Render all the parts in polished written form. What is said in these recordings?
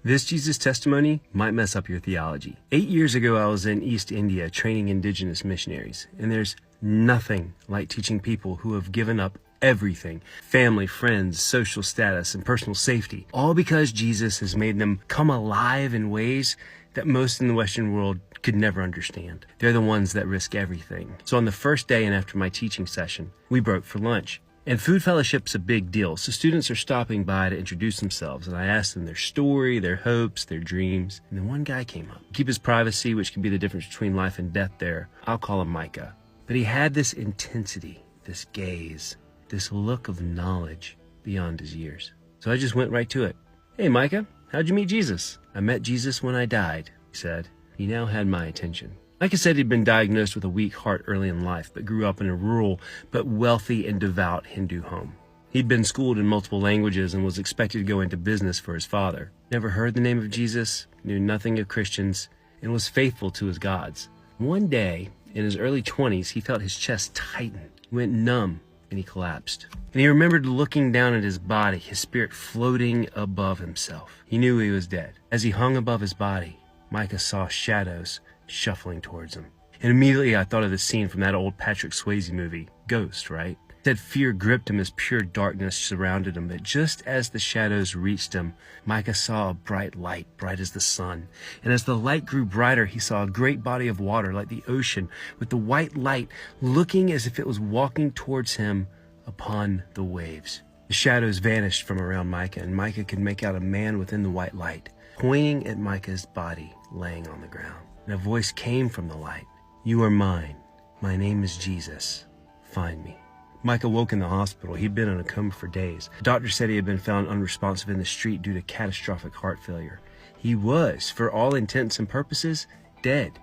This Jesus testimony might mess up your theology. 8 years ago, I was in East India training indigenous missionaries, and there's nothing like teaching people who have given up everything, family, friends, social status, and personal safety, all because Jesus has made them come alive in ways that most in the Western world could never understand. They're the ones that risk everything. So on the first day and after my teaching session, we broke for lunch. And food fellowship's a big deal, so students are stopping by to introduce themselves, and I asked them their story, their hopes, their dreams, and then one guy came up. Keep his privacy, which can be the difference between life and death there. I'll call him Micah. But he had this intensity, this gaze, this look of knowledge beyond his years. So I just went right to it. Hey, Micah, how'd you meet Jesus? I met Jesus when I died, he said. He now had my attention. Micah said he'd been diagnosed with a weak heart early in life, but grew up in a rural but wealthy and devout Hindu home. He'd been schooled in multiple languages and was expected to go into business for his father. Never heard the name of Jesus, knew nothing of Christians, and was faithful to his gods. One day, in his early 20s, he felt his chest tighten. He went numb, and he collapsed. And he remembered looking down at his body, his spirit floating above himself. He knew he was dead. As he hung above his body, Micah saw shadows shuffling towards him. And immediately I thought of the scene from that old Patrick Swayze movie, Ghost, right? That fear gripped him as pure darkness surrounded him, but just as the shadows reached him, Micah saw a bright light, bright as the sun. And as the light grew brighter, he saw a great body of water like the ocean, with the white light looking as if it was walking towards him upon the waves. The shadows vanished from around Micah, and Micah could make out a man within the white light, pointing at Micah's body laying on the ground. And a voice came from the light. You are mine. My name is Jesus. Find me. Micah woke in the hospital. He'd been in a coma for days. The doctor said he had been found unresponsive in the street due to catastrophic heart failure. He was, for all intents and purposes, dead.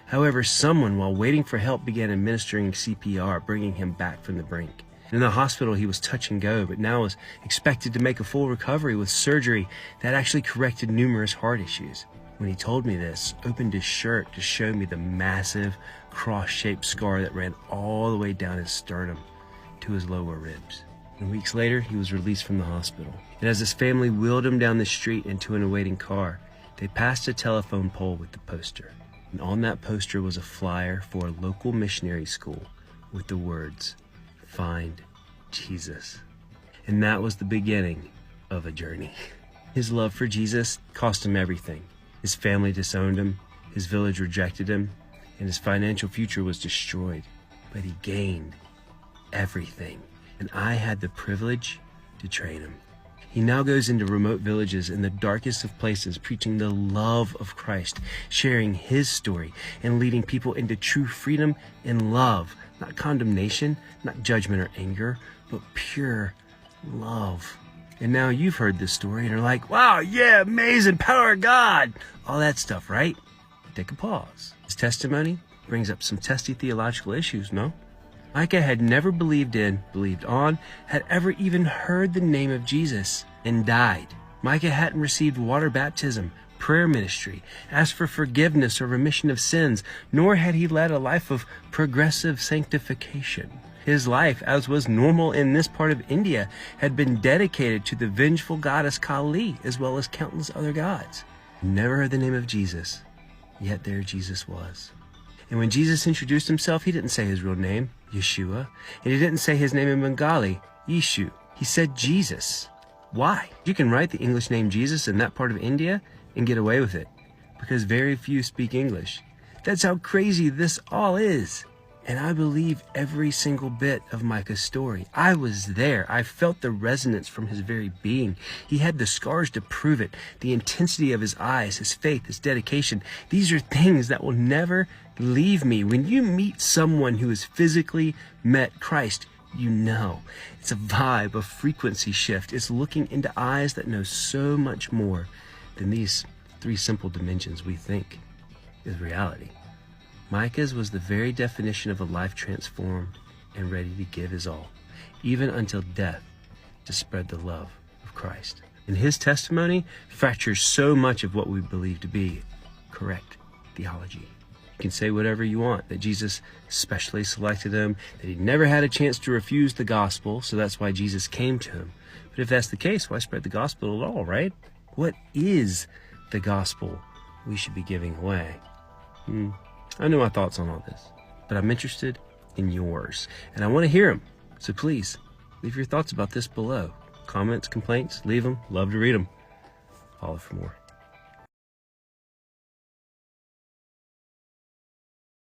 However, someone, while waiting for help, began administering CPR, bringing him back from the brink. In the hospital, he was touch and go, but now was expected to make a full recovery with surgery that actually corrected numerous heart issues. When he told me this, opened his shirt to show me the massive cross-shaped scar that ran all the way down his sternum to his lower ribs. And weeks later, he was released from the hospital. And as his family wheeled him down the street into an awaiting car, they passed a telephone pole with the poster. And on that poster was a flyer for a local missionary school with the words, Find Jesus. And that was the beginning of a journey. His love for Jesus cost him everything. His family disowned him, his village rejected him, and his financial future was destroyed. But he gained everything, and I had the privilege to train him. He now goes into remote villages in the darkest of places, preaching the love of Christ, sharing his story, and leading people into true freedom and love, not condemnation, not judgment or anger, but pure love. And now you've heard this story and are like, wow, yeah, amazing, power of God. All that stuff, right? Take a pause. His testimony brings up some testy theological issues, no? Micah had never believed in, believed on, had ever even heard the name of Jesus, and died. Micah hadn't received water baptism, prayer ministry, asked for forgiveness or remission of sins, nor had he led a life of progressive sanctification. His life, as was normal in this part of India, had been dedicated to the vengeful goddess Kali, as well as countless other gods. Never heard the name of Jesus, yet there Jesus was. And when Jesus introduced himself, he didn't say his real name, Yeshua, and he didn't say his name in Bengali, Yeshu. He said Jesus. Why? You can write the English name Jesus in that part of India and get away with it, because very few speak English. That's how crazy this all is. And I believe every single bit of Micah's story. I was there. I felt the resonance from his very being. He had the scars to prove it, the intensity of his eyes, his faith, his dedication. These are things that will never leave me. When you meet someone who has physically met Christ, you know. It's a vibe, a frequency shift. It's looking into eyes that know so much more than these three simple dimensions we think is reality. Micah's was the very definition of a life transformed and ready to give his all, even until death, to spread the love of Christ. And his testimony fractures so much of what we believe to be correct theology. You can say whatever you want, that Jesus specially selected him, that he never had a chance to refuse the gospel, so that's why Jesus came to him. But if that's the case, why spread the gospel at all, right? What is the gospel we should be giving away? I know my thoughts on all this, but I'm interested in yours, and I want to hear them. So please, leave your thoughts about this below. Comments, complaints, leave them. Love to read them. Follow for more.